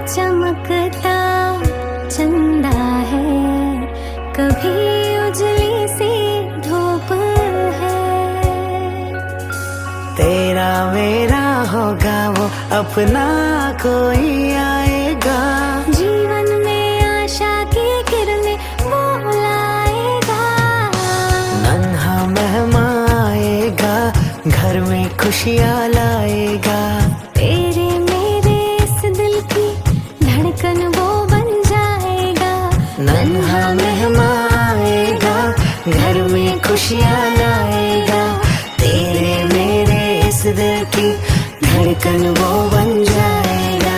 चमकता चंदा है, कभी उजली सी धूप है। तेरा मेरा होगा वो अपना कोई आएगा, जीवन में आशा की किरणें वो लाएगा। नन्हा मेहमान आएगा, घर में खुशियाँ लाएगा। तेरे मेरे इस दिल की धड़कन वो बन जाएगा। नन्हा मेहमान आएगा, घर में खुशियाँ लाएगा। तेरे मेरे इस दिल की धड़कन वो बन जाएगा।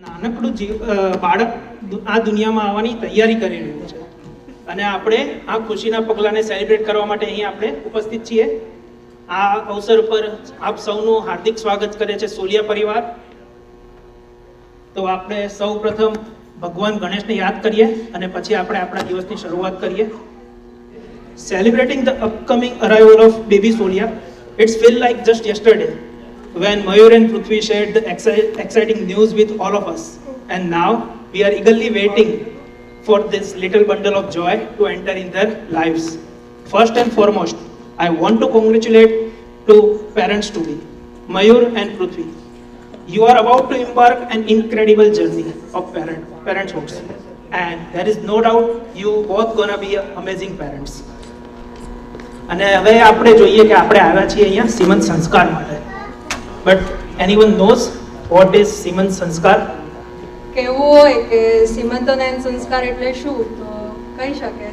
નાનકડું બાળક આ દુનિયામાં આવવાની તૈયારી કરી રહ્યું છે અને આપણે આ ખુશીના પગલાને સેલિબ્રેટ કરવા માટે અહીં આપણે ઉપસ્થિત છીએ. આ અવસર પર આપ સૌનું હાર્દિક સ્વાગત કરે છે સોલિયા પરિવાર. તો આપણે સૌ પ્રથમ ભગવાન ગણેશને યાદ કરીએ અને પછી આપણે આપણા દિવસની શરૂઆત કરીએ. Celebrating the upcoming arrival of baby Solia, it's feel like just yesterday when Mayur and Prithvi shared the exciting news with all of us. And now we are eagerly waiting for this little bundle of joy to enter in their lives. First and foremost, I want to congratulate to parents to be, Mayur and Prithvi. You are about to embark an incredible journey of parenthood. And there is no doubt you both gonna be amazing parents. અને હવે આપણે જોઈએ કે આપણે આવ્યા છીએ અહીંયા સીમંત સંસ્કાર માટે. But anyone knows what is Simant Sanskar? કેવું હોય કે સીમંતોનયન સંસ્કાર એટલે શું, તો કહી શકે,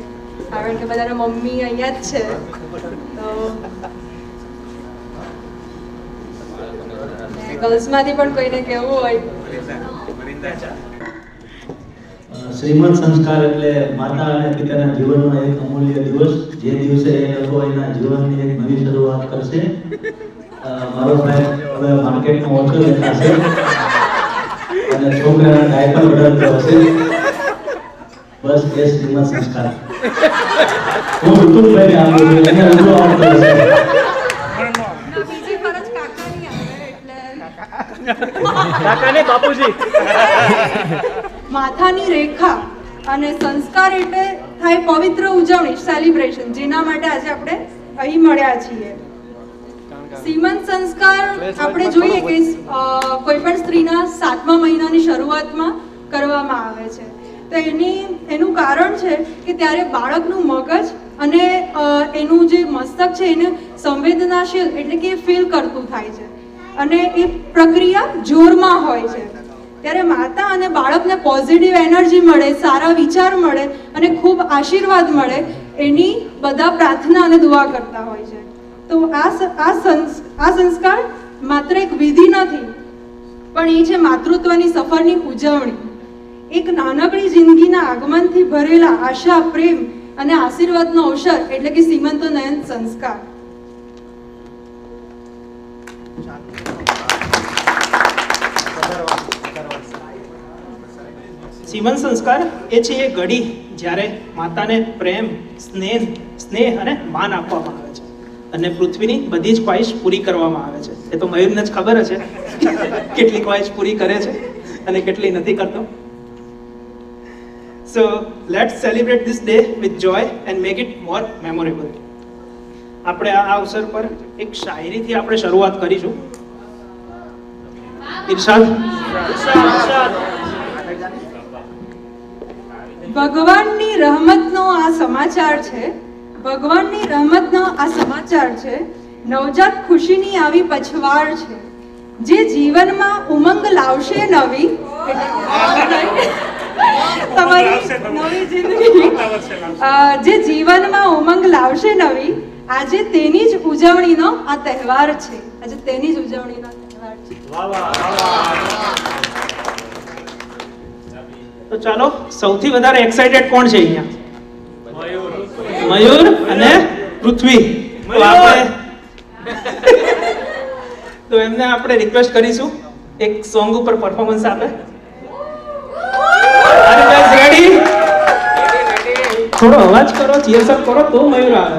કારણ કે બધાના મમ્મી અહીંયા જ છે. તો ગર્લ્સમાંથી પણ કોઈને કેવું હોય. શ્રીમંત સંસ્કાર એટલે માતા અને પિતાના જીવનનો એક અમૂલ્ય દિવસ, જે દિવસે એ લોકો એના જીવનની એક નવી શરૂઆત કરશે. મારો ભાઈ હવે માર્કેટમાં ઓછો દેખાશે અને છોકરાના ડાયપર બદલતો હશે. બસ એ શ્રીમંત સંસ્કાર. હું ઋતુભાઈને આપું છું, એને ઉભો આવતો હશે. બીજી ફરજ કાકાની આવે એટલે કાકાને બાપુજી. માથાની રેખા અને સંસ્કાર એટલે થાય પવિત્ર ઉજવણી, સેલિબ્રેશન, જેના માટે આજે આપણે અહીં મળ્યા છીએ. સીમંત સંસ્કાર આપણે જોઈએ કે કોઈ પણ સ્ત્રીના 7મા મહિનાની શરૂઆતમાં કરવામાં આવે છે. તો એનું કારણ છે કે ત્યારે બાળકનું મગજ અને એનું જે મસ્તક છે એને સંવેદનાશીલ એટલે કે ફીલ કરતું થાય છે અને એ પ્રક્રિયા જોરમાં હોય છે. ત્યારે માતા અને બાળકને પોઝિટિવ એનર્જી મળે, સારા વિચાર મળે અને ખૂબ આશીર્વાદ મળે, એની બધા પ્રાર્થના અને દુઆ કરતા હોય છે. તો આ સંસ્કાર માત્ર એક વિધિ નથી, પણ એ છે માતૃત્વની સફરની ઉજવણી. એક નાનકડી જિંદગીના આગમનથી ભરેલા આશા, પ્રેમ અને આશીર્વાદનો અવસર એટલે કે સીમંતોનયન સંસ્કાર. સીમંત સંસ્કાર એ છે એ ઘડી જ્યારે માતાને પ્રેમ, સ્નેહ અને માન આપવામાં આવે છે અને પૃથ્વીની બધી જ ખ્વાહિશ પૂરી કરવામાં આવે છે. એ તો મયુરને જ ખબર છે કેટલી ખ્વાહિશ પૂરી કરે છે અને કેટલી નથી કરતો. So let's celebrate this day with Joy and make it more memorable. આપણે આ અવસર પર એક શાયરીથી આપણે શરૂઆત કરીશું. ઇરશાદ. ભગવાનની રહમતનો આ સમાચાર છે, ભગવાનની રહમતનો આ સમાચાર છે. નવજાત ખુશીની આવી પછવાર છે, જે જીવનમાં ઉમંગ લાવશે નવી, તમારી નવી જિંદગી, જે જીવનમાં ઉમંગ લાવશે નવી. આજે તેની જ ઉજવણીનો આ તહેવાર છે, આજે તેની જ ઉજવણીનો તહેવાર છે. તો ચાલો, સૌથી વધારે એક્સાઇટેડ કોણ છે અહીંયા? મયુર અને પૃથ્વી. તો એમને આપણે રિક્વેસ્ટ કરીશું એક સોંગ ઉપર પરફોર્મન્સ આપે. રેડી? થોડો અવાજ કરો, ચીયર્સ અપ કરો તો મયુર આવે.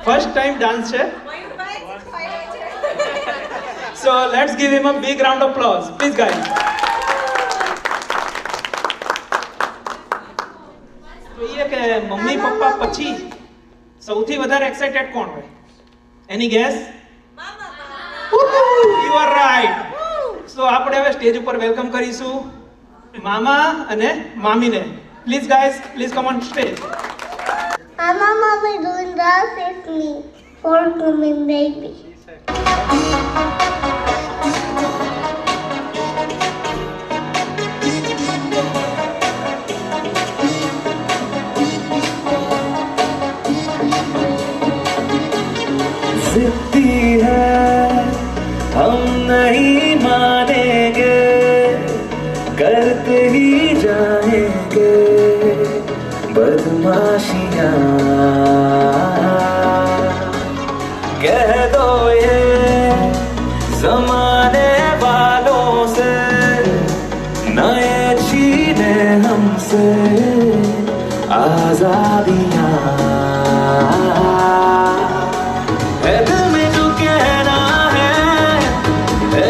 ફર્સ્ટ ટાઈમ ડાન્સ છે. So let's give him a big round of applause. Please guys. જોઈએ કે મમ્મી પપ્પા પછી સૌથી વધારે એક્સાઇટેડ કોણ હોય? એની gas? You are right. So આપણે હવે સ્ટેજ ઉપર વેલકમ કરીશું મામા અને મામીને. Please guys, please come on stage. Mama, mommy doing dance with me for coming baby. जिद्दी है हम नहीं मानेंगे करते ही जाएंगे बदमाशियाँ कह दो ये जमाने वालों से नए छीने हमसे आजादियाँ है दिल में जो कहना है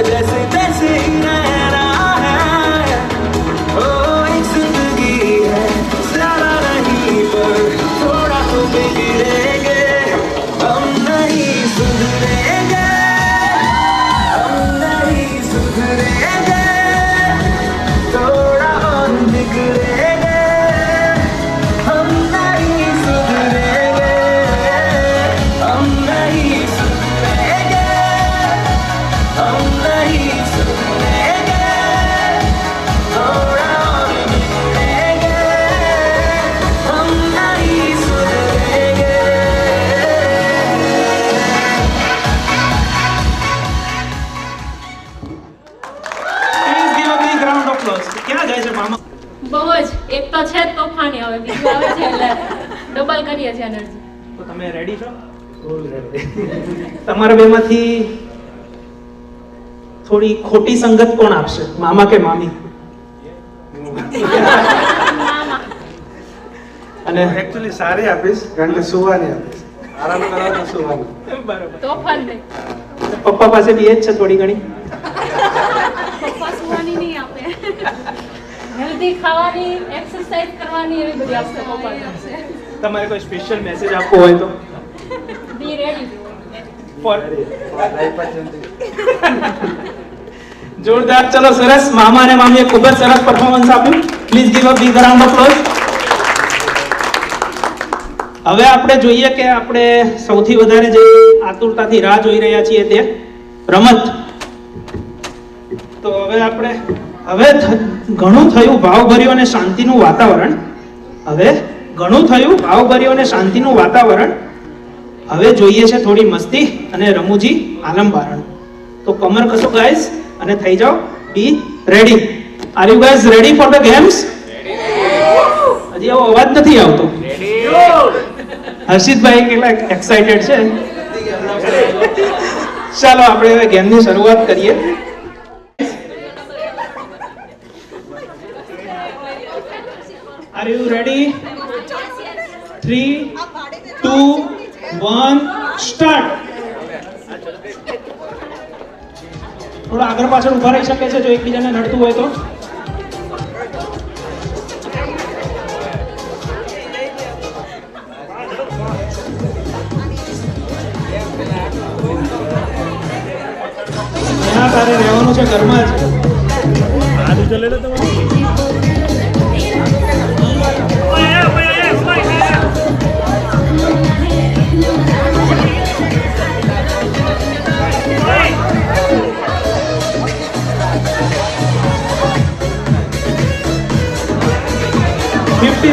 जैसे तैसे ही रहना है ओ एक जिंदगी है ज़्यादा नहीं पर थोड़ा तो बिगड़ेंगे हम नहीं सुधरेंगे हम नहीं सुधरेंगे थोड़ा और बिगड़ेंगे हम नहीं सुधरेंगे हम नहीं सुधरेंगे हम नहीं सुधरेंगे थोड़ा और बिगड़ेंगे हम नहीं सुधरेंगे Please give a big round of applause. ક્યાં જાય છે મામા? બહુ જ એક તો છે જ તોફાની, હવે બીજું આવે છે એટલે ડબલ કરીએ છીએ એનર્જી. તો તમે રેડી છો? તમારા બેમાંથી થોડી ખોટી સંગત કોણ આપશે, મામા કે મામી? અને એકચ્યુઅલી સારી આપીશ કારણ કે સુવાની આપીશ આરામ કરવાનો સુવાનું બરાબર. તોફાન નહીં. પપ્પા પાસે બી એ જ છે થોડી ઘણી. પપ્પા સુવાની નહીં આપે. હેલ્ધી ખાવાની, એક્સરસાઇઝ કરવાની એવી બધી આપશે પપ્પા આપશે. તમારે કોઈ સ્પેશિયલ મેસેજ આપવો હોય તો બી રેડી. ફોર લાઈફ જ જલ્દી જોરદાર. ચલો સરસ, મામા અને મામીએ ખૂબ જ સરસ પરફોર્મન્સ આપ્યું. Please give a big round of applause. હવે આપણે જોઈએ કે આપણે સૌથી વધારે જે આતુરતાથી રાહ જોઈ રહ્યા છીએ તે રમત. તો હવે આપણે ઘણું થયું ભાવભર્યું અને શાંતિનું વાતાવરણ. હવે ઘણું થયું ભાવભર્યું અને શાંતિનું વાતાવરણ. હવે જોઈએ છે થોડી મસ્તી અને રમૂજી આલમબારણ. તો કમર કસો ગાઈઝ અને થઈ જાઓ be ready. Are you guys ready for the games? હજી આવો અવાજ નથી આવતો. હર્ષિતભાઈ કેટલા એક્સાઇટેડ છે. ચાલો આપણે હવે ગેમની શરૂઆત કરીએ. Are you ready? 3, 2, 1 સ્ટાર્ટ. થોડા આગળ પાછળ ઉભા રહી શકે છે જો એકબીજાને નડતું હોય તો. ત્યાં તારે રહેવાનું છે ઘરમાં જ.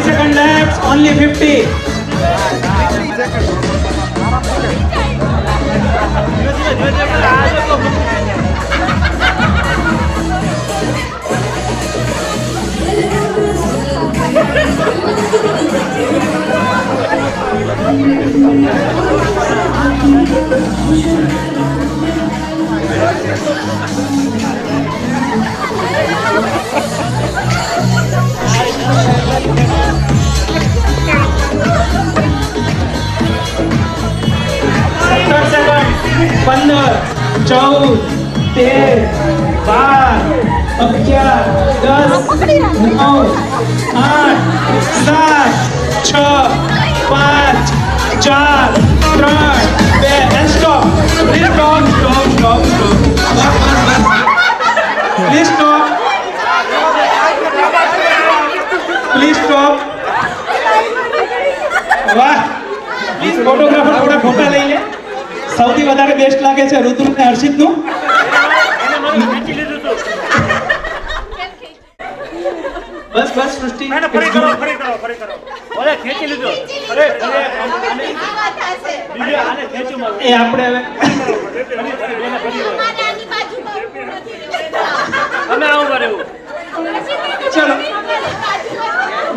Second left, only 50. पंद्रह, 14, 13, 12, 11, 10, 9, 8, 7, 6, 5, 4, 3, 2 and stop. Please stop. Please stop. Please stop. વાહ, પ્લીઝ ફોટોગ્રાફર થોડા ફોટા લઈ લે. સૌથી વધારે બેસ્ટ લાગે છે ઋતુ અને હર્ષિતનું. બસ સૃષ્ટિ ફરી કરો. ઓલે ખેંચી લીધો. અરે આને ખેંચું મારું. એ આપણે હવે અમે આવું કરેવું. ચલો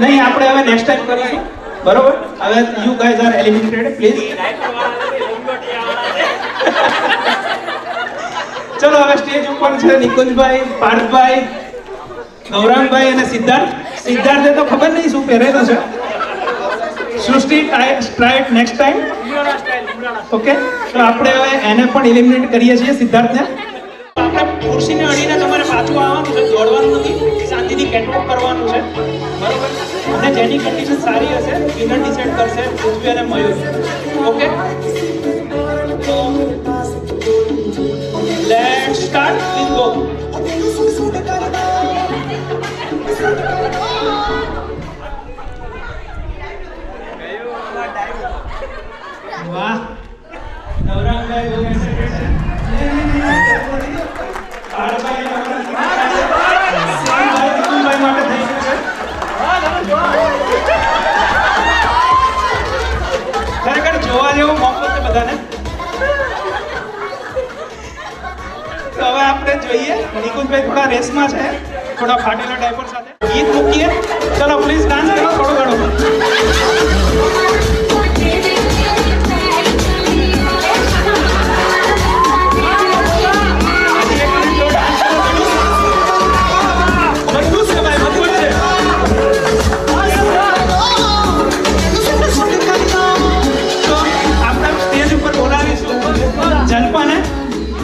નહીં, આપણે હવે નેક્સ્ટ ટાઈમ કરીશું. બરોબર? હવે you guys R eliminated please. ચલો હવે સ્ટેજ ઉપર છે નિકુંજભાઈ, પાર્થભાઈ, ગૌરાંગભાઈ અને સિદ્ધાર્થ. સિદ્ધાર્થે તો ખબર નહીં શું પહેરેલું છે. સૃષ્ટિ ટ્રાય નેક્સ્ટ ટાઈમ. ઓકે, તો આપણે હવે એને પણ એલિમિનેટ કરીએ છીએ, સિદ્ધાર્થને. આપણે ખુરશીને અડીને તમારે પાછું આવવાનું છે, દોડવાનું નથી, શાંતિથી કેટવોક કરવાનું છે. બરોબર? અને જેની કન્ડિશન સારી હશે વિનર ડિસાઈડ કરશે, પૃથ્વી અને મયુર. ઓકે, તો લેટ્સ સ્ટાર્ટ. Please go. વાહ, ગૌરાંગભાઈ બહુ એક્સાઇટેડ છે. પાર્થભાઈ માટે થઈ ગયું છે. ખરેખર જોવા જેવો મોકો છે બધાને. તો હવે આપણે જોઈએ, નિકુંજભાઈ થોડા રેસમાં છે, થોડા ફાટેલા ડાયપર સાથે. ગીત મૂકીએ. ચલો પ્લીઝ ડાન્સ કરો થોડું ઘણું.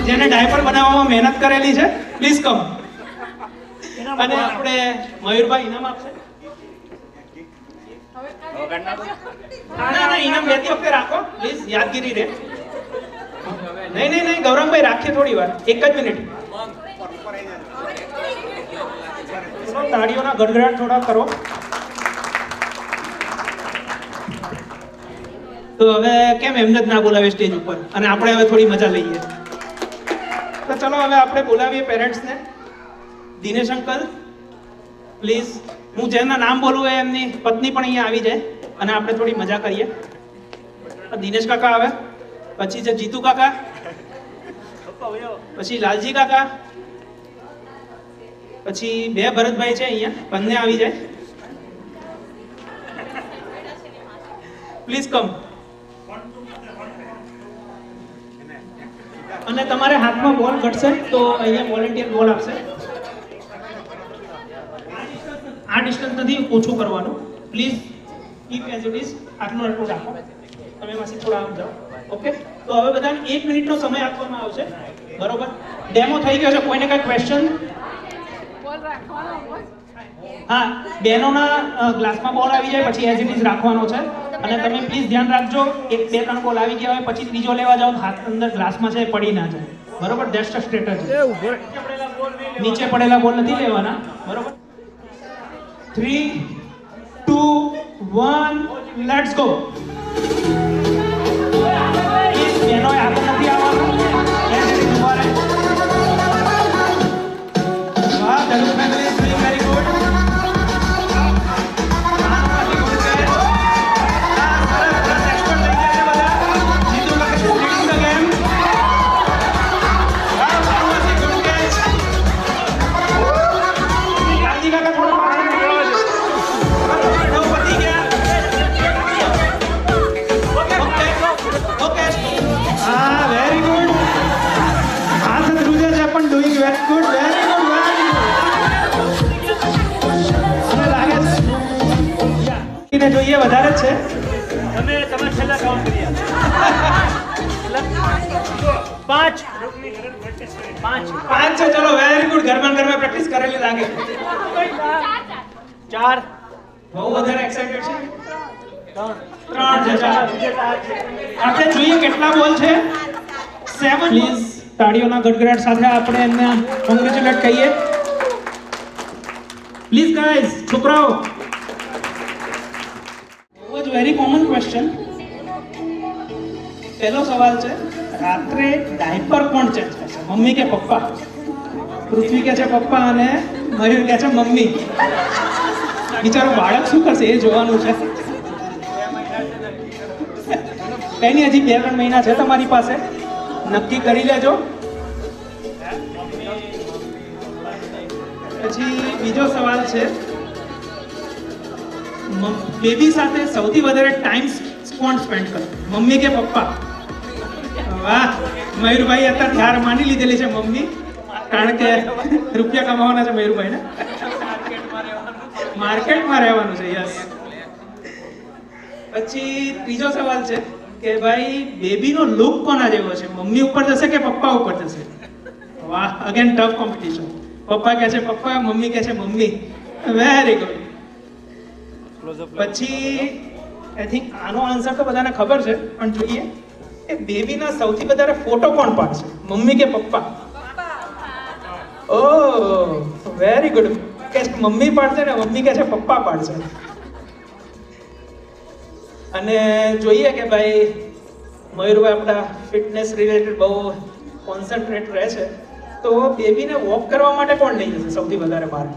જેને ડાયપર બનાવવામાં મહેનત કરેલી છે, પ્લીઝ કમ. અને આપણે મયુરભાઈ ઇનામ આપશે. ના ઇનામ લેતી વખતે રાખો પ્લીઝ, યાદગીરી રહે. નહીં ગૌરવભાઈ રાખીએ થોડી વાર, 1 જ મિનિટ. તાળીઓના ગડગડાટ થોડા કરો. તો હવે કેમ એમને જ ના બોલાવે સ્ટેજ ઉપર અને આપણે હવે થોડી મજા લઈએ. તો ચલો હવે આપણે બોલાવીએ પેરેન્ટ્સને. દિનેશ અંકલ પ્લીઝ, હું જેના નામ બોલું એ એમની પત્ની પણ અહીંયા આવી જાય અને આપણે થોડી મજા કરીએ. દિનેશ કાકા આવે, પછી છે જીતુ કાકા, પછી લાલજી કાકા, પછી બે ભરતભાઈ છે અહીંયા, બંને આવી જાય. Please come. અને તમારે હાથમાં બોલ ઘટશે તો અહીંયા વોલેન્ટિયર બોલ આપશે. આ ડિસ્ટન્સ નથી ઓછું કરવાનું. Please keep as it is. આટલું રાખો. તમે માસી થોડા આમ જાઓ. ઓકે, તો હવે બધાને 1 મિનિટનો સમય આપવામાં આવશે. બરોબર, ડેમો થઈ ગયો છે. કોઈને કઈ ક્વેશ્ચન? હા, બેનોના ગ્લાસમાં બોલ આવી જાય પછી એઝ ઇટ ઇઝ રાખવાનો છે. અને તમે પ્લીઝ ધ્યાન રાખજો, 1-2-3 બોલ આવી ગયા હોય પછી ત્રીજો લેવા જાઓ, હાથ અંદર ગ્લાસમાં છે પડી ના જાય. બરોબર, ધેટ્સ ધ સ્ટ્રેટેજી. નીચે પડેલા બોલ નથી લેવાના. બરોબર, 3, 2, 1, લેટ્સ ગો. બેનો આગળ નથી આવવાનું. વાહ, Dhanush family is doing very good. જોઈએ વધારે જ છે. તમે છેલ્લા કાઉન્ટ કરી 5 છે. ચલો, વેરી ગુડ. ઘરમાં પ્રેક્ટિસ કરેલી લાગે. 4 બહુ વધારે એક્સાઇટેડ છે. 3 છે. આપણે જોઈએ કેટલા બોલ છે. 7. પ્લીઝ તાળીઓના ગડગડાટ સાથે આપણે એમને કોંગ્રેચ્યુલેટ કહીએ. પ્લીઝ ગાઈઝ, છોકરાઓ. Very common question. પહેલો સવાલ છે, રાત્રે ડાયપર કોણ ચેન્જ કરશે, મમ્મી કે પપ્પા? પૃથ્વી કહે છે પપ્પા અને મયુર કહે છે મમ્મી. બિચારો બાળક શું કરશે એ જોવાનું છે. કઈ નહીં, હજી 2-3 મહિના છે તમારી પાસે, નક્કી કરી લેજો. પછી બીજો સવાલ છે, બેબી સાથે સૌથી વધારે ટાઈમ કોણ સ્પેન્ડ કરે, મમ્મી કે પપ્પા? વાહ, મયુરભાઈ અત્યારે હાર માની લીધેલી છે મમ્મી, કારણ કે રૂપિયા કમાવાના છે મયુરભાઈને. માર્કેટમાં રહેવાનું છે. યસ. પછી ત્રીજો સવાલ છે કે ભાઈ બેબીનો લુક કોના જેવો છે, મમ્મી ઉપર જશે કે પપ્પા ઉપર જશે? વાહ, અગેન ટફ કોમ્પિટિશન. પપ્પા કહે છે પપ્પા, મમ્મી કહે છે મમ્મી. Very good. પછી આઈ થિંક આનો આન્સર તો બધાને ખબર છે, પણ જોઈએ કે બેબીના સૌથી વધારે ફોટો કોણ પાડશે, મમ્મી કે પપ્પા? ઓહ, વેરી ગુડ. કે મમ્મી પાડશે ને મમ્મી કહે છે પપ્પા પાડશે. અને જોઈએ કે ભાઈ મયુરભાઈ આપણા ફિટનેસ રિલેટેડ બહુ કોન્સન્ટ્રેટ રહે છે, તો બેબીને વોક કરવા માટે કોણ લઈ જશે સૌથી વધારે બહાર?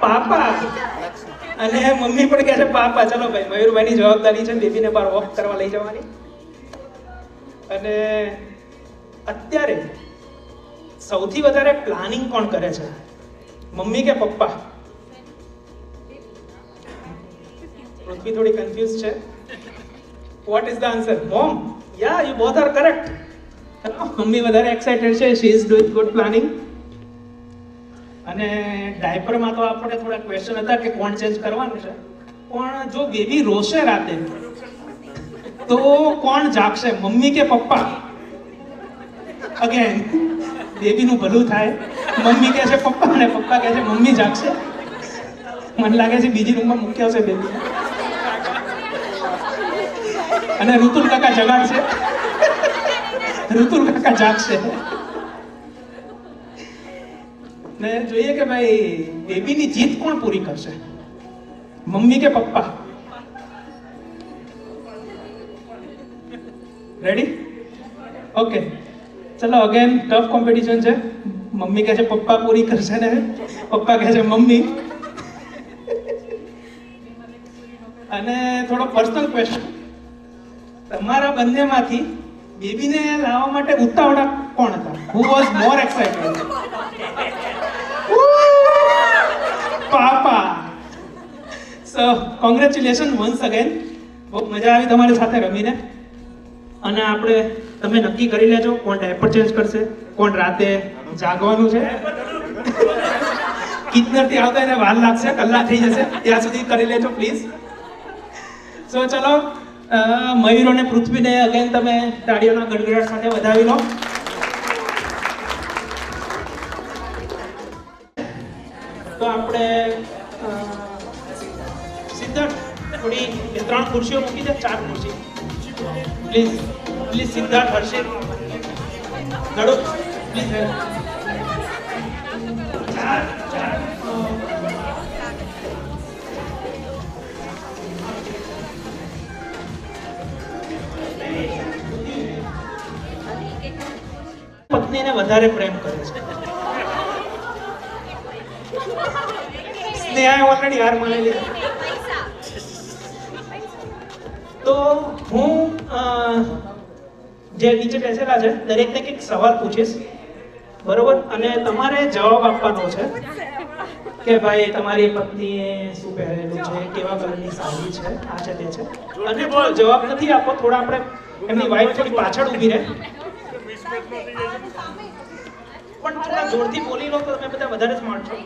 પાપા. અને મમ્મી પણ કહે છે પાપા. ચલો ભાઈ, મયુરભાઈની જવાબદારી છે બેબીને બહાર વોક કરવા લઈ જવાની. અને અત્યારે સૌથી વધારે પ્લાનિંગ કોણ કરે છે, મમ્મી કે પપ્પા? પૃથ્વી થોડી કન્ફ્યુઝ છે. What is the answer? Mom. Yeah, you both are correct. મમ્મી વધારે એક્સાઇટેડ છે. She is doing good planning. અને ડાયપરમાં તો આપણે થોડા ક્વેશ્ચન હતા કે કોણ ચેન્જ કરવાનું છે, પણ જો બેબી રોશે રાતે તો કોણ જાગશે, મમ્મી કે પપ્પા? અગેન બેબીનું ભલું થાય. મમ્મી કહે છે પપ્પા અને પપ્પા કહે છે મમ્મી જાગશે. મને લાગે છે બીજી રૂમમાં મૂક્યો છે બેબી, અને ઋતુલ કાકા જગાડશે. ઋતુલ કાકા જાગશે. ને જોઈએ કે ભાઈ બેબીની જીત કોણ પૂરી કરશે, મમ્મી કે પપ્પા? રેડી? ઓકે, ચલો અગેન ટફ કોમ્પિટિશન છે. મમ્મી કહે છે પપ્પા પૂરી કરશે ને પપ્પા કહે છે મમ્મી. અને થોડો પર્સનલ ક્વેશ્ચન, તમારા બંનેમાંથી બેબીને લાવવા માટે ઉતાવળા કોણ હતા? Who was more excited? Papa. So congratulation once again. બહુ મજા આવી તમારી સાથે રમીને. અને આપણે તમે નક્કી કરી લેજો કોણ ડાયપર ચેન્જ કરશે, કોણ રાતે જાગવાનું છે. કિચનરથી આવતા એને વાર લાગશે, કલાક થઈ જશે, ત્યાં સુધી કરી લેજો પ્લીઝ. સો ચલો મયુર અને પૃથ્વીને અગેન તમે તાળીઓના ગડગડાટ સાથે વધાવી લો. તો આપણે સિદ્ધાર્થ થોડી 3 ખુરશીઓ મૂકી દે, 4 ખુરશી પ્લીઝ. પ્લીઝ સિદ્ધાર્થ, હર્ષિત, ગડો પ્લીઝ. 4 પત્નીને વધારે પ્રેમ કરે છે. સ્નેહાએ ઓલરેડી હાર માની લીધી. તો હું જે નીચે બેસેલા છે દરેકને કંઈક સવાલ પૂછીશ, બરોબર? અને તમારે જવાબ આપવાનો છે કે ભાઈ તમારી પત્નીએ શું પહેરેલું છે, કેવા કલરની સાડી છે, આ છે તે છે. અને જવાબ નથી આપો, થોડા આપણે એમની વાઈફ થોડી પાછળ ઊભી રહે, પણ થોડા જોરથી બોલી લો તો તમે બધા વધારે સ્માર્ટ છો.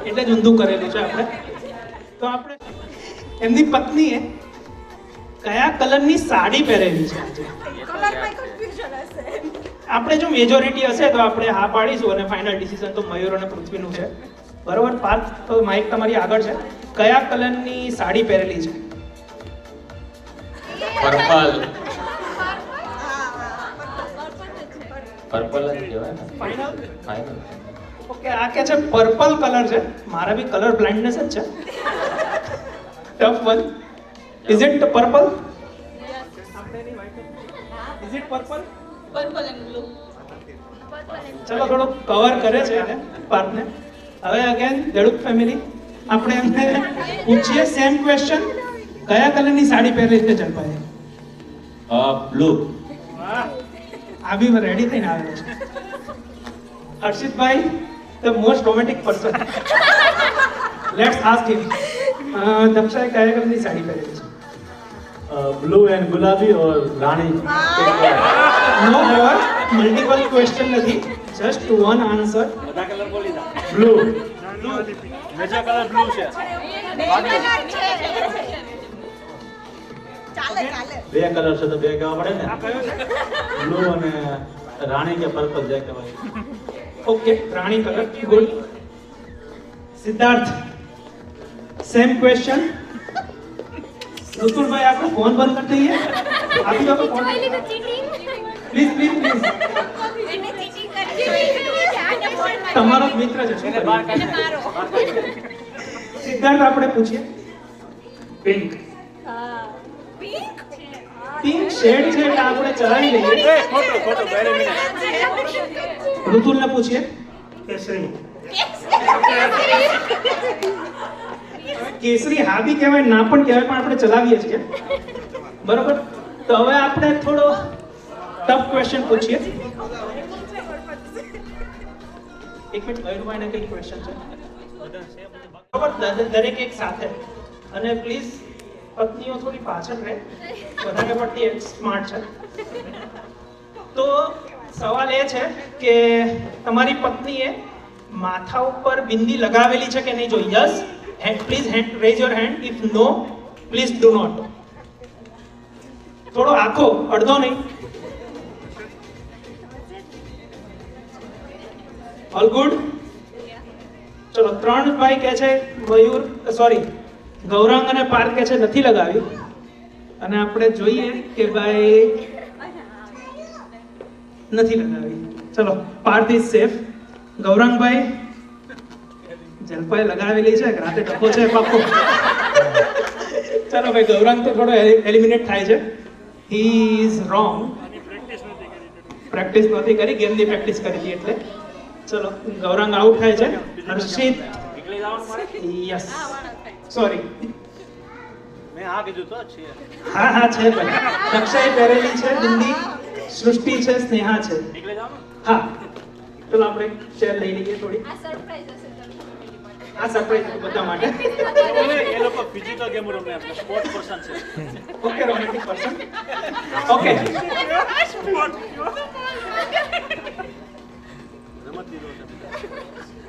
એટલે જ ઊંધું કરેલું છે આપણે. તો આપણે એમની પત્નીએ કયા કલરની સાડી પહેરેલી છે આજે? આપણે જો મેજોરિટી હશે તો આપણે હા પાડીશું અને ફાઇનલ ડિસિઝન તો મયુર અને પૃથ્વીનું છે, બરોબર? પાર્થ, તો માઇક તમારી આગળ છે. કયા કલરની સાડી પહેરેલી છે? પર્પલ. પર્પલ જ કહેવાય ને. ફાઇનલ? ફાઇનલ. ઓકે, આ કે છે પર્પલ કલર છે. મારા બી કલર બ્લાઇન્ડનેસ જ છે. Tough one. Is it purple? Is it purple? Purple and blue. ચલો થોડો કવર કરે છે એને પાર્ટને. હવે અગેન દેડુક ફેમિલી, આપણે એમને પૂછીએ સેમ ક્વેશ્ચન. કયા કલરની સાડી પહેરેલી છે જલપાએ? બ્લુ. વાહ, આ બી રેડી થઈને આવેલો છે. Harshitbhai, the most romantic person, let's ask him. દક્ષાએ કયા કલરની સાડી પહેરેલી છે? ब्लू एंड गुलाबी और रानी. નો મોર મલ્ટિપલ ક્વેશ્ચન નથી, જસ્ટ વન આન્સર. બધા કલર બોલી દા. ब्लू. મેજર કલર બ્લુ છે. બે કલર છે તો બે કહેવા પડે ને. બ્લુ અને રાણી કે પર્પલ જે કહેવાય. ઓકે, રાણી colour, good. Siddharth, same question. Rutulbhai, आपको फोन बंद कर दीजिए. अभी तो फोन प्लीज प्लीज प्लीज. તમારો જ મિત્ર છે, શું કરીએ? સિદ્ધાર્થ, આપણે પૂછીએ પિંક. પિંક શેડ છે એટલે આપણે ચલાવી લઈએ. ખોટો ખોટો બેરે મિનિટ. ઋતુલને પૂછીએ કેસરી. કેસરી હા બી કહેવાય, ના પણ કહેવાય, પણ આપણે ચલાવીએ છીએ, બરોબર? તો હવે આપણે થોડો ટફ ક્વેશ્ચન પૂછીએ. એક મિનિટ, મયુરભાઈને કઈ ક્વેશ્ચન છે, બરોબર? દરેક એક સાથે. અને પ્લીઝ પત્નીઓ થોડી પાછળ રહે, વધારે પડતી સ્માર્ટ છે. તો સવાલ એ છે કે તમારી પત્નીએ માથા ઉપર બિંદી લગાવેલી છે કે નહીં? જો yes, please raise your hand. If no, please do not. થોડો આખો, અડધો નહીં. All good. ચલો, 3 ભાઈ કહે છે મયુર, સોરી ગૌરાંગ અને પાર્થ કહે છે નથી લગાવી. અને આપણે જોઈએ કે ભાઈ નથી લગાવી. ચલો, પાર્થ ઇઝ સેફ. ગૌરાંગભાઈ, જલપાઈ લગાવેલી છે કે રાતે ડખો છે પાકો. ચાલો ભાઈ, ગૌરાંગ તો થોડો એલિમિનેટ થાય છે. He is wrong. પ્રેક્ટિસ નથી કરી, ગેમની પ્રેક્ટિસ કરી હતી એટલે. ચલો, ગૌરાંગ આઉટ થાય છે. હર્ષિત, યસ, સોરી. મેં આ કીધું તો છે. હા હા છે ભાઈ. દક્ષાએ પહેરેલી છે બિંદી, સૃષ્ટિ છે, સ્નેહા છે. નીકળી જાવ ને. હા, ચલો આપણે ચેર લઈ લઈએ થોડી. આ સરપ્રાઈઝ હતું બધા માટે. એ લોકો ફિઝિકલ ગેમ રમે, આપણે સ્પોર્ટ પર્સન છે. Okay, romantic person. ઓકે, રમત લીધો છે.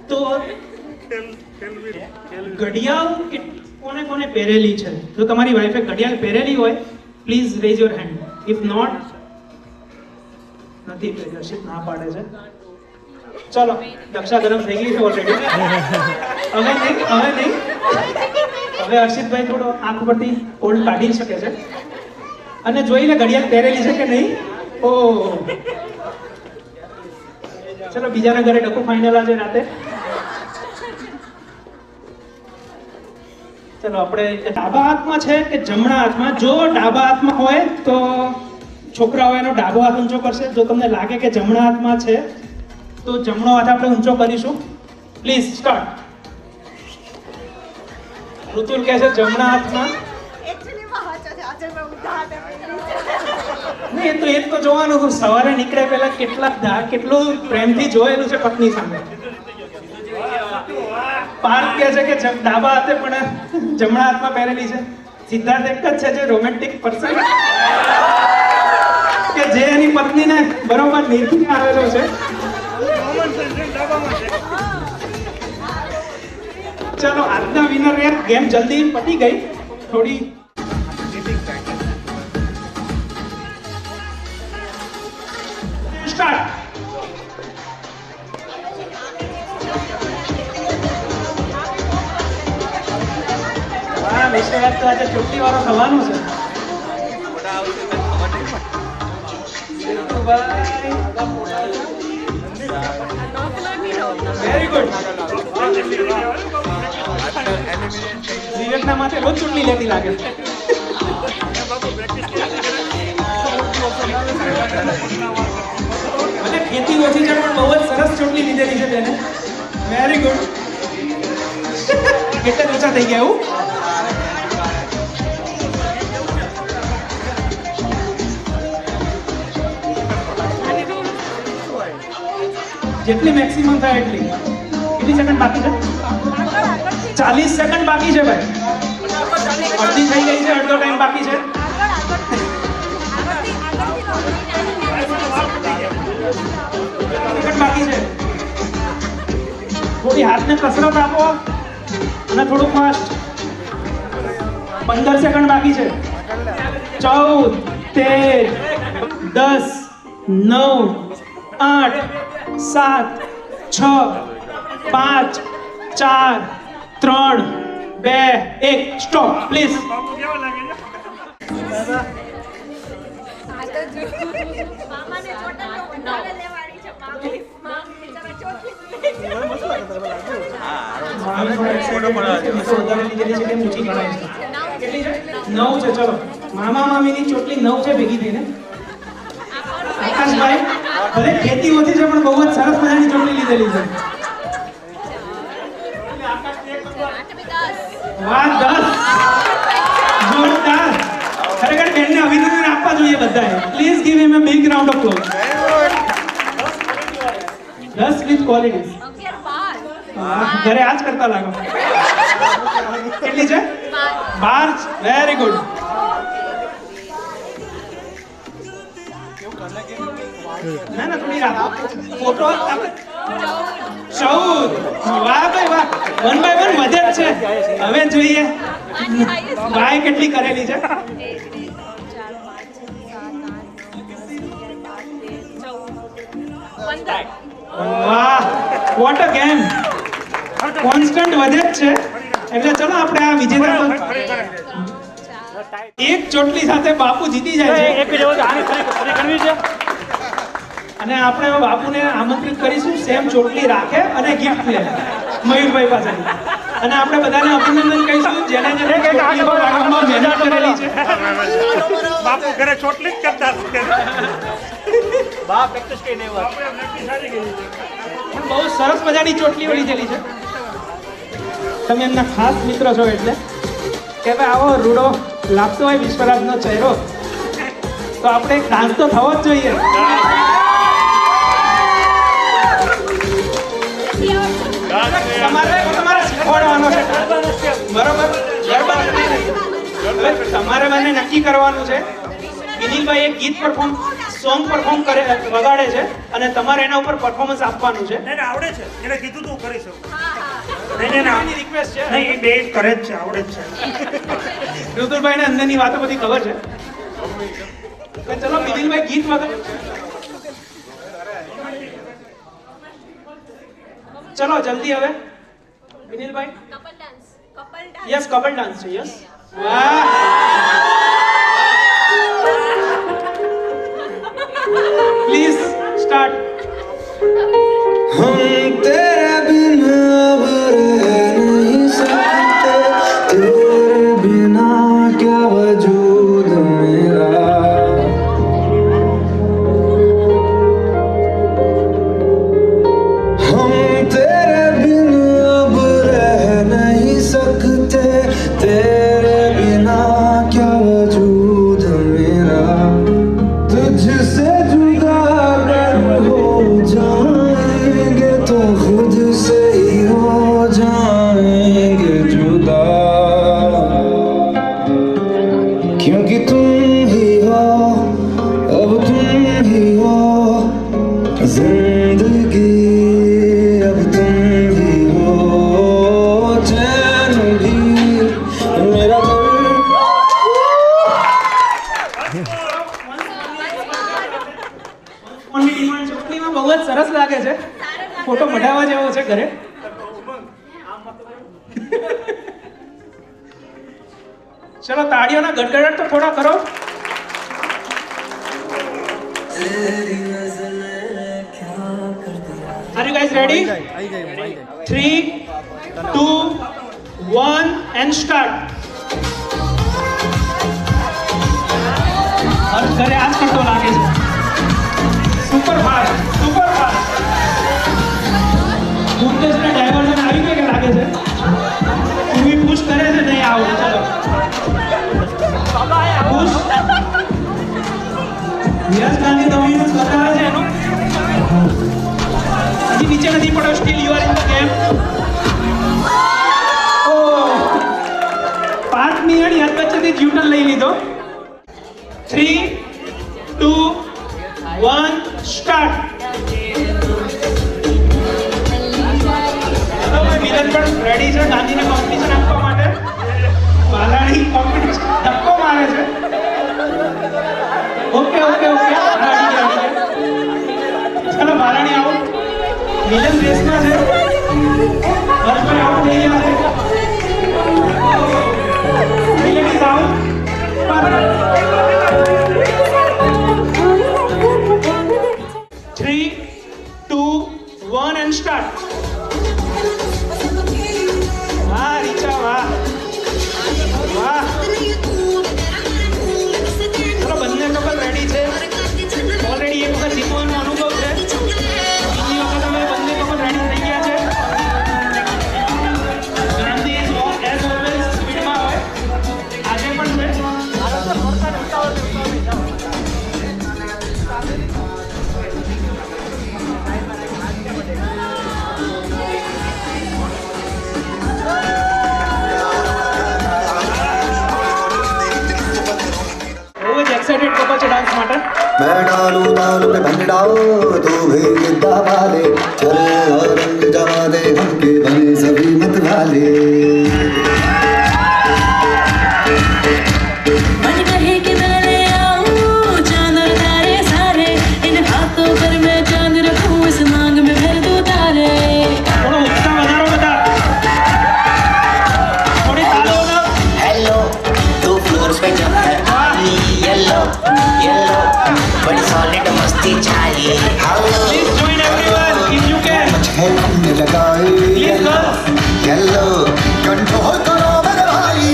તો ઘડિયાળ કોને કોને પહેરેલી છે? જો તમારી વાઈફે ઘડિયાળ પહેરેલી હોય, please raise your hand. If not, નથી પહેરી. હર્ષિત ના પાડે છે. ચલો, દક્ષા ગરમ થઈ ગઈ છે ઓલરેડી. હવે નહીં. હવે હર્ષિતભાઈ થોડો આંખ પરથી ઓલ્ડ કાઢી શકે છે અને જોઈ લે ઘડિયાળ પહેરેલી છે કે નહીં. ઓ, ચલો, બીજાના ઘરે ડખું ફાઇનલ આજે રાતે. ચલો, આપણે ડાબા હાથમાં છે કે જમણા હાથમાં? જો ડાબા હાથમાં હોય તો છોકરાઓ એનો ડાબો હાથ ઊંચો કરશે. જો તમને લાગે કે જમણા હાથમાં છે તો જમણો હાથ આપણે ઊંચો કરીશું. Please start. ઋતુલ કહે છે જમણા હાથમાં. નહીં, તો એ જ તો જોવાનું હતું. સવારે નીકળે પહેલા કેટલું પ્રેમથી જોયેલું છે પત્ની સામે. પાર્થ કહે છે કે ડાબા હાથે પણ જમણા હાથમાં પહેરેલી છે. સિદ્ધાર્થ એક જ છે જે રોમેન્ટિક પર્સન કે જે એની પત્નીને બરોબર નિરખીને આવેલો છે. ચલો, આજના વિનર ગેમ જલ્દી પતી ગઈ. થોડી સ્ટાર્ટ. હા, વિષય તો આજે છુટ્ટી વાળો થવાનું છે. Very good. જીવનના માથે રોજ ચૂંટણી લેતી લાગે. મને ખેતી ઓછી છે પણ બહુ જ સરસ ચૂંટણી લીધેલી છે તેને. Very good. કેટલા ઓછા થઈ ગયા એવું? જેટલી મેક્સિમમ થાય એટલી. કેટલી સેકન્ડ બાકી છે? 40 સેકન્ડ બાકી છે ભાઈ. અડધી થઈ ગઈ છે, અડધો ટાઈમ બાકી છે. સેકન્ડ બાકી છે. થોડી હાથને કસરત આપો અને થોડું ફાસ્ટ. 15 સેકન્ડ બાકી છે. 14, 13, 10, 9, 8, 7, 6, 5, 4, 3, 2, 1. Stop please. નવ છે. ચલો, મામા મામીની ચોટલી 9 છે ભેગી થઈને. આકાશભાઈ ભલે ખેતી ઓછી છે પણ બહુ જ સરસ મજાની ચોટલી લીધેલી છે. વાહ, 10. જોરદાર. ખરેખર બેનને અભિનંદન આપવા જોઈએ બધાએ. Please give him a big round of applause. 10 with qualities. ઘરે આજ કરતા લાગો. કેટલી છે? 12. Very good. ના ના, થોડી રાખ. ફોટો 14. વાહ ભાઈ વાહ. 1 by 1 વધે જ છે. હવે જોઈએ ભાઈ કેટલી કરેલી છે. વાહ, વોટ અ ગેમ. કોન્સ્ટન્ટ વધે જ છે. એટલે ચલો આપણે આ વિજેતા એક ચોટલી સાથે બાપુ જીતી જાય છે. અને આપણે બાપુને આમંત્રિત કરીશું સેમ ચોટલી રાખે અને ગિફ્ટ લે. મયુરભાઈ પાસેથી. અને આપણે બધાને અભિનંદન કહીશું જેને જેને ચોટલીઓ વાળવામાં મહેનત કરેલી છે. બાપુ ઘરે ચોટલી જ કરતા હતા. બા પ્રેક્ટિસ કઈ નહીં વાત. આપણે નક્કી સારી ગઈ છે. પણ બહુ સરસ મજાની ચોટલીઓ લીધેલી છે. તમે એમના ખાસ મિત્ર છો એટલે કે ભાઈ આવો રૂડો લાગતો હોય વિશ્વરાજનો ચહેરો તો આપણે એક ડાન્સ તો થવો જ જોઈએ. તમારે શીખવાડવાનો છે બરોબર. હવે તમારે મને નક્કી કરવાનું છે. વિનીલભાઈ એક ગીત સોંગ પરફોર્મ કરે વગાડે છે અને તમારે એના ઉપર પરફોર્મન્સ આપવાનું છે. એને આવડે છે, એને કીધું તું કરી શકું. એની રિક્વેસ્ટ છે. નહીં, એ બે કરે જ છે, આવડે જ છે. ઋતુલભાઈને અંદરની વાતો બધી ખબર છે. તો ચલો વિનીલભાઈ ગીત વગાડો. ચલો જલ્દી હવે વિનીલભાઈ. યસ કપલ ડાન્સ છે. યસ વાહ. Please start. हम तेरे बिना अब रह नहीं सकते, तेरे बिना क्या वजूद मेरा. हम तेरे बिना अब रह नहीं सकते, तेरे बिना क्या वजूद मेरा. तुझसे जुदा अगर हो जाएंगे तो खुद से ही हो जाएंगे जुदा, क्योंकि तुम ही हो, अब तुम ही हो जिंदगी, अब तुम ही हो चैन भी मेरा दिल. ચોટલીમાં બહુ જ સરસ લાગે છે. ફોટો મઢાવા જેવો છે ઘરે. ચલો તાળીઓના ગડગડાટ તો થોડા કરો. Are you guys ready? 3, 2, 1 and start. ઘરે આજ કરતો લાગે છે. Super fast, super fast. મુકેશને ડાયવર્ઝન આવી ગયું કે લાગે છે? ટીવી પુશ કરે છે નહીં આવું. ચલો પુશ. યસ ગાંધી નવીન બતાવે છે એનું. હજી નીચે નથી પડ્યો. Still you are in the game. ઓ 5 મિનિટ યાદ વચ્ચેથી જ્યુટન લઈ લીધો. 3, 2, 1 સ્ટાર્ટ. મિલન પણ રેડી છે ગાંધીને કોમ્પિટિશન આપવા માટે. બાલાણી કોમ્પિટિશન ધક્કો મારે છે. Okay okay okay. ચલો બાલાણી આવો. મિલન રેસમાં છે. હર્ષભાઈ આઉટ થઈ ગયા છે. મિલન ઇઝ આઉટ. 3, 2, 1 and start. વાહ રીચા વાહ વાહ. ચલો બંને કપલ રેડી છે. ઓલરેડી એક વખત જીતવાનો અનુભવ છે. બીજી વખત અમે બંને કપલ રેડી થઈ ગયા છે. ગાંધી એઝ ઓલવેઝ સ્પીડમાં હોય. આજે પણ છે. एक्साइटेड कपल છે ડાન્સ માટે. मैं डालूं ताल पे भंडाओ तू भी गिद्दा वाले, चले और रंग जमा दे हमके बने सभी मत वाले. मन कहे कि मैं आऊं चांद और तारे सारे, इन हाथों पर मैं चांद रखूं, इस मांग में भर दूं तारे. થોડો ઉત્સાહ વધારો બધા. થોડી તાળીઓ ના. हेलो तू फ्लोर पे जब है येलो येलो बड़ी सॉलिड मस्ती चाहिए. પ્લીઝ જોઈન है हमने लगाए येलो कंट्रोल करो मेरे भाई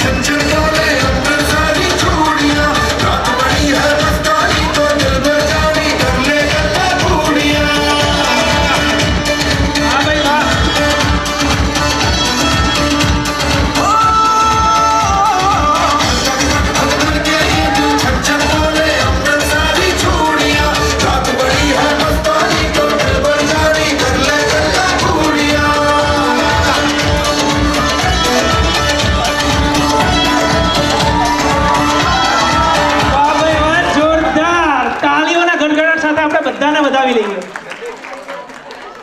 झंझट वाले अंदर सारी चूड़ियां रात बड़ी है मस्तानी तो दिल भर जानी कर ले गल्ला बूढ़ियां हाँ भाई वाह झंझट वाले अंदर सारी चूड़ियां रात बड़ी है मस्तानी तो दिल भर जानी कर ले गल्ला बूढ़ियां વાહ ભાઈ વાહ જોરદાર તાળીઓના ગણગણાટ સાથે આપણે બધાને વધાવી લઈએ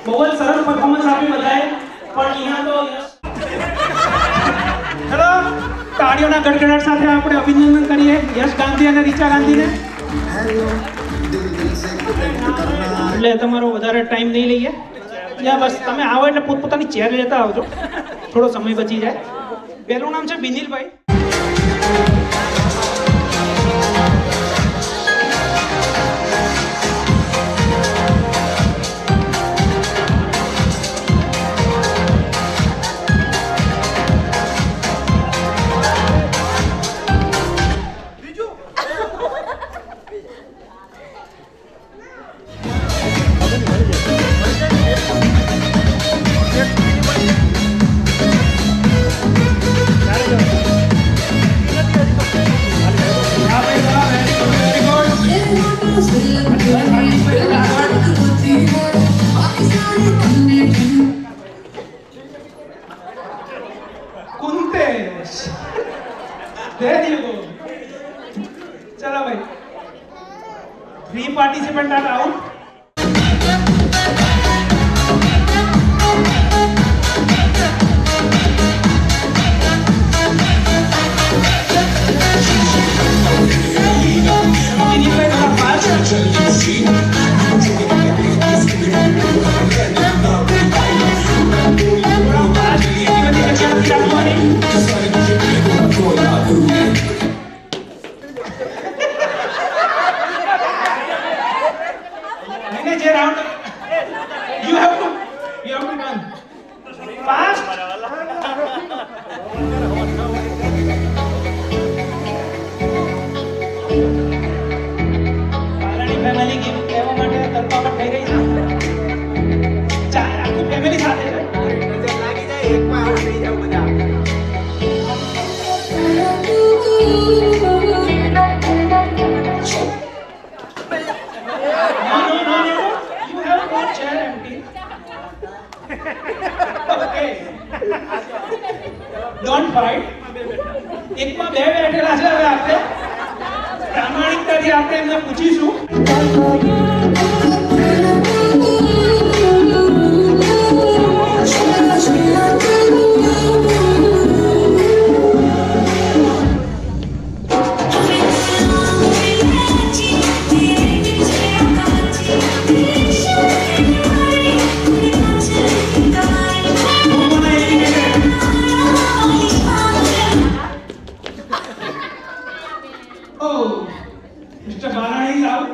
બહુ જ સરસ પરફોર્મન્સ આપ્યું બધાએ પણ અહીંયા તો ચલો તાળીઓના ગણગણાટ સાથે આપણે અભિનંદન કરીએ યશ ગાંધી અને રીચા ગાંધીને એટલે તમારો વધારે ટાઈમ નહીં લઈએ યા બસ તમે આવો એટલે પોતપોતાની ચેર લેતા આવજો થોડો સમય બચી જાય પહેલું નામ છે બિનિલભાઈ कुंतेश there you go चलो भाई 3 participants are out You have to run fast. પાલાની ફેમિલી ગિફ્ટ લેવા માટે તરફાવટ થઈ રહી છે ચાર આખું ફેમિલી સાથે છે નજર લાગી જાય એકમાં આઉટ થઈ જાવ બધા You have one chair empty. Okay. Don't fight. એકમાં બે બેઠેલા છે હવે આપણે પ્રામાણિકતાથી આપણે એમને પૂછીશું Oh, Mr. Balani is out.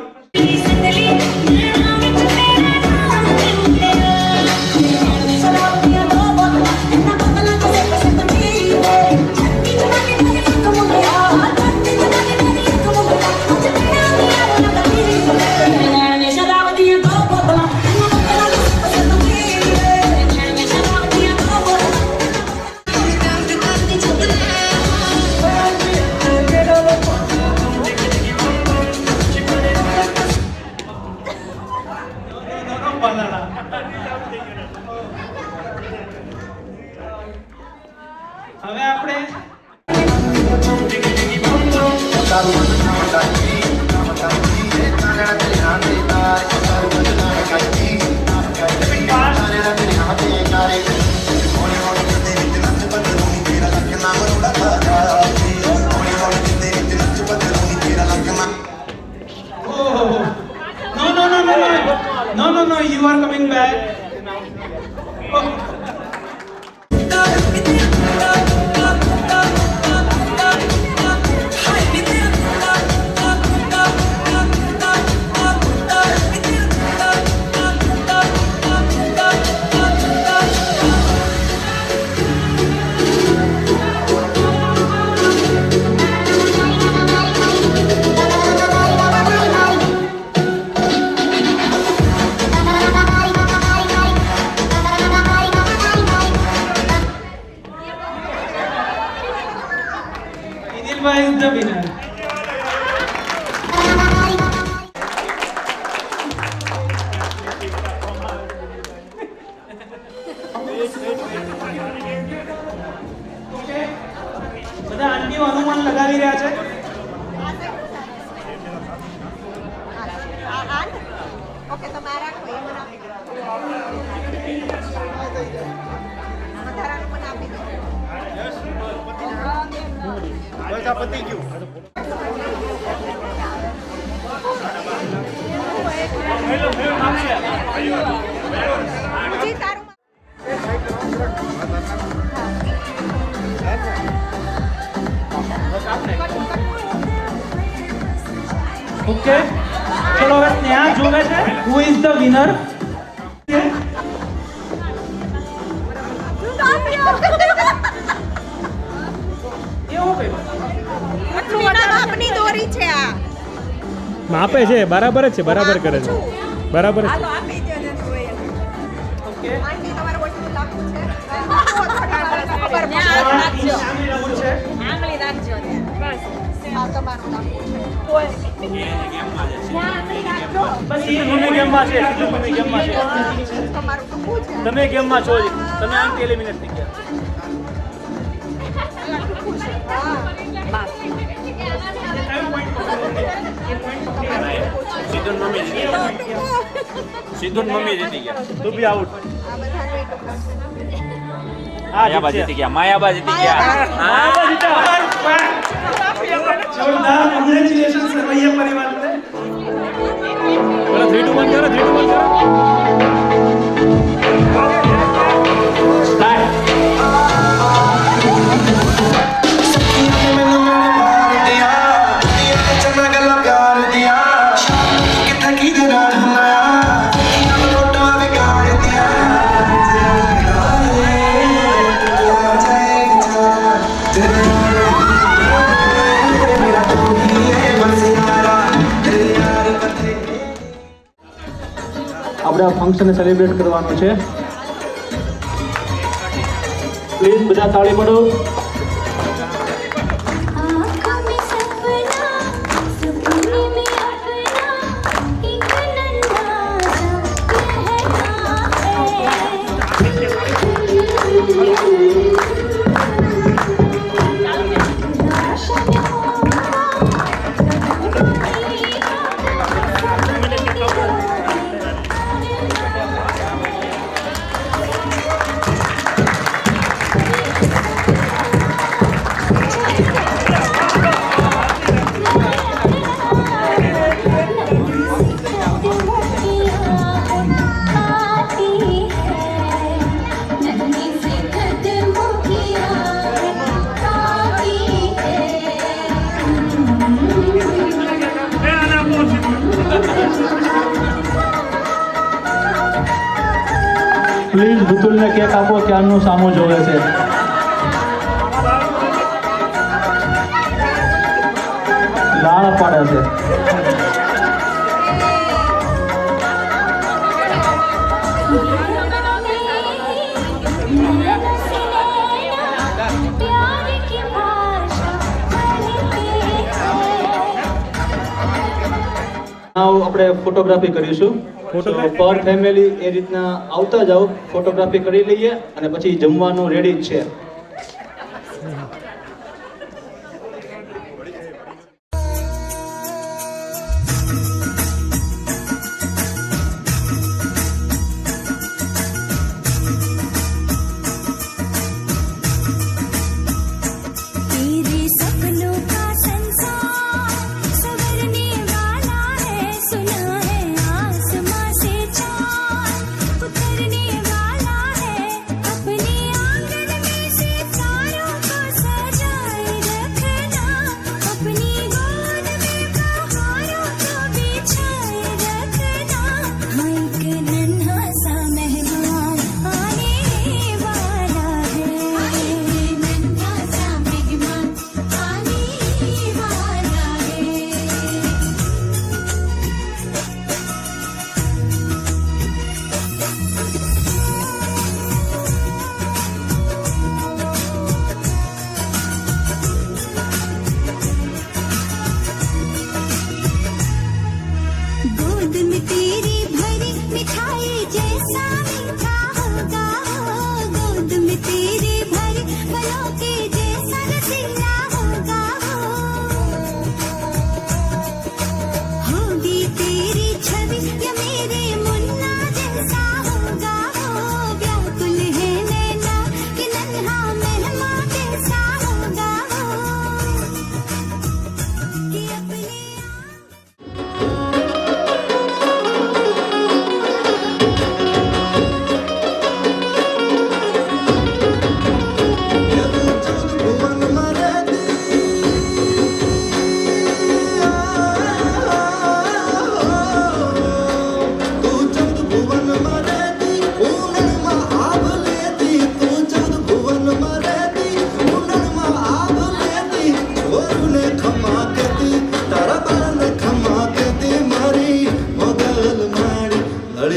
હવે આપણે No, you are coming back. Oh. પતી ગયું. ઓકે ચલો હવે ત્યાં જોવે છે હુ ઇઝ ધ વિનર. માપે છે બરાબર જ છે બરાબર કરે છે બરાબર જ છે. તમે ગેમમાં છો જ. તમે આમ એલિમિનેટ થઈ ગયા. સિદ્ધુ મમ્મી જીતી ગયા. તું બી આઉટ. માયાબા જીતી ગયા. માયાબા જીતી ગયા. જોરદાર કોંગ્રેચ્યુલેશન સરવૈયા પરિવારને. 3 2 1 કરો 3 2 1 કરો. આપણે આ ફંક્શનને સેલિબ્રેટ કરવાનું છે. પ્લીઝ બધા તાળી પાડો. आँखों में सपना सपने में अपना एक नन्हा પ્લીઝ ભૂતુલને કેક આપો, ક્યારનું સામું જોવે છે. લાળ પાડે છે. આપણે ફોટોગ્રાફી કરીશું. પર ફેમિલી એ રીતના આવતા જાઓ, ફોટોગ્રાફી કરી લઈએ અને પછી જમવાનું રેડી જ છે.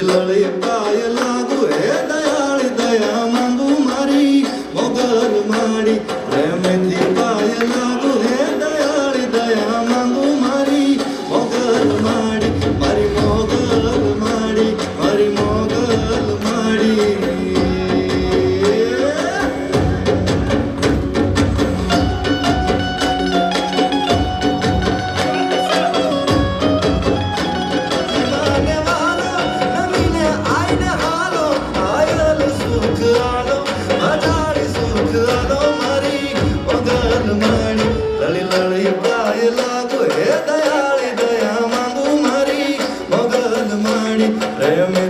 લળી લળી પાય લાગુ હે દયાળી દયા માંગુ મારી મોગલ માડી પ્રેમથી પાય લાગુ હે દયાળી દયા માંગુ મારી મોગલ માડી મારી મોગલ માડી મારી મોગલ માડી પ્રેમ